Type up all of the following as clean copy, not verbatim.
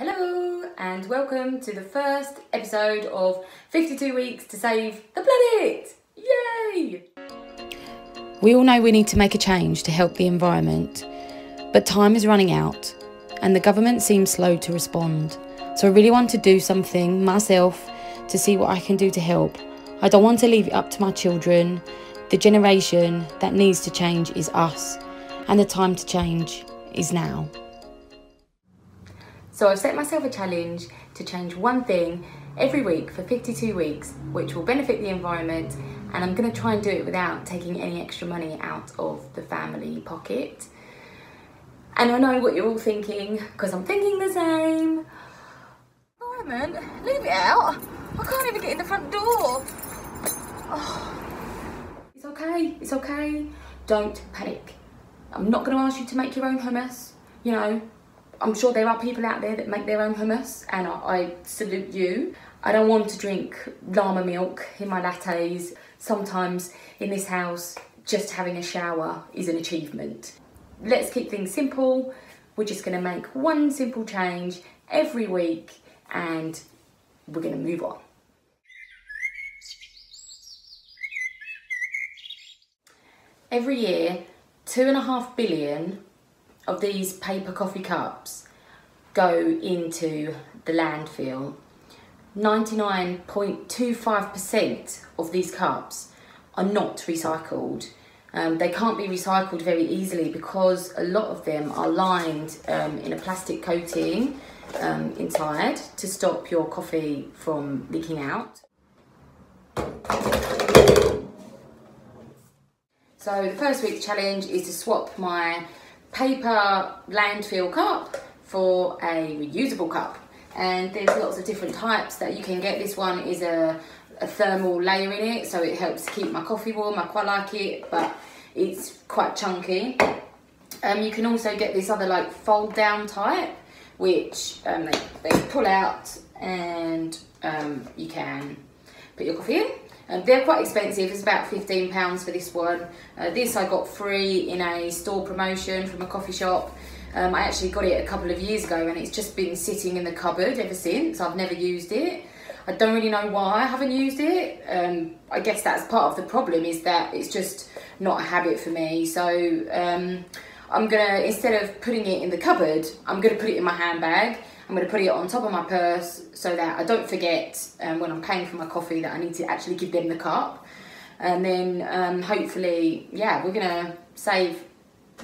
Hello and welcome to the first episode of 52 Weeks to Save the Planet! Yay! We all know we need to make a change to help the environment, but time is running out and the government seems slow to respond. So I really want to do something myself to see what I can do to help. I don't want to leave it up to my children. The generation that needs to change is us, and the time to change is now. So I've set myself a challenge to change one thing every week for 52 weeks, which will benefit the environment, and I'm going to try and do it without taking any extra money out of the family pocket. And I know what you're all thinking, because I'm thinking the same. Environment, leave it out. I can't even get in the front door. Oh. It's okay, it's okay. Don't panic. I'm not going to ask you to make your own hummus, you know. I'm sure there are people out there that make their own hummus, and I salute you. I don't want to drink llama milk in my lattes. Sometimes in this house, just having a shower is an achievement. Let's keep things simple. We're just going to make one simple change every week and we're going to move on. Every year, 2.5 billion of these paper coffee cups go into the landfill. 99.25% of these cups are not recycled. They can't be recycled very easily because a lot of them are lined in a plastic coating inside to stop your coffee from leaking out. So the first week's challenge is to swap my paper landfill cup for a reusable cup, and there's lots of different types that you can get. This one is a thermal layer in it, so it helps keep my coffee warm. I quite like it, but it's quite chunky. You can also get this other like fold down type, which they pull out and you can put your coffee in. They're quite expensive. It's about £15 for this one. This I got free in a store promotion from a coffee shop. I actually got it a couple of years ago and it's just been sitting in the cupboard ever since. I've never used it. I don't really know why I haven't used it. I guess that's part of the problem, is that it's just not a habit for me. So I'm gonna, instead of putting it in the cupboard, I'm gonna put it in my handbag. I'm going to put it on top of my purse so that I don't forget when I'm paying for my coffee that I need to actually give them the cup. And then hopefully, yeah, we're going to save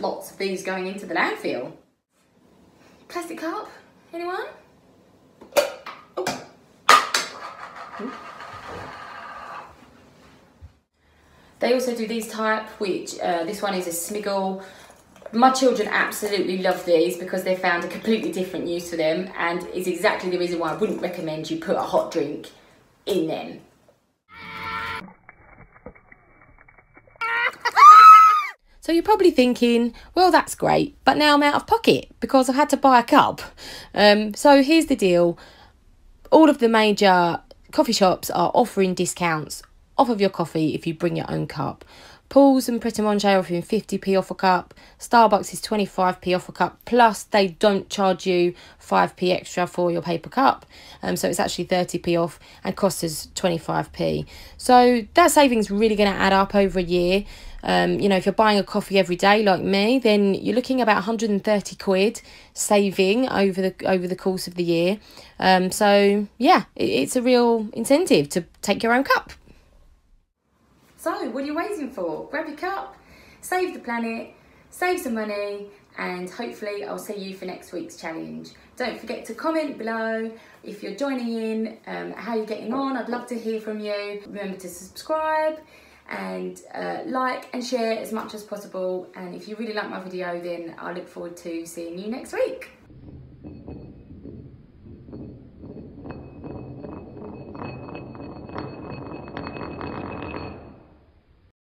lots of these going into the landfill. Plastic cup, anyone? Oh. They also do these type, which this one is a smiggle. My children absolutely love these because they found a completely different use for them, and is exactly the reason why I wouldn't recommend you put a hot drink in them. So you're probably thinking, well, that's great, but now I'm out of pocket because I've had to buy a cup. So here's the deal. All of the major coffee shops are offering discounts off of your coffee if you bring your own cup. Paul's and Pret a Manger are offering 50p off a cup. Starbucks is 25p off a cup. Plus, they don't charge you 5p extra for your paper cup. So it's actually 30p off and costs us 25p. So that saving's really going to add up over a year. You know, if you're buying a coffee every day like me, then you're looking about 130 quid saving over the course of the year. So yeah, it's a real incentive to take your own cup. So, what are you waiting for? Grab your cup, save the planet, save some money, and hopefully I'll see you for next week's challenge. Don't forget to comment below if you're joining in, how you're getting on. I'd love to hear from you. Remember to subscribe and like and share as much as possible. And if you really like my video, then I look forward to seeing you next week.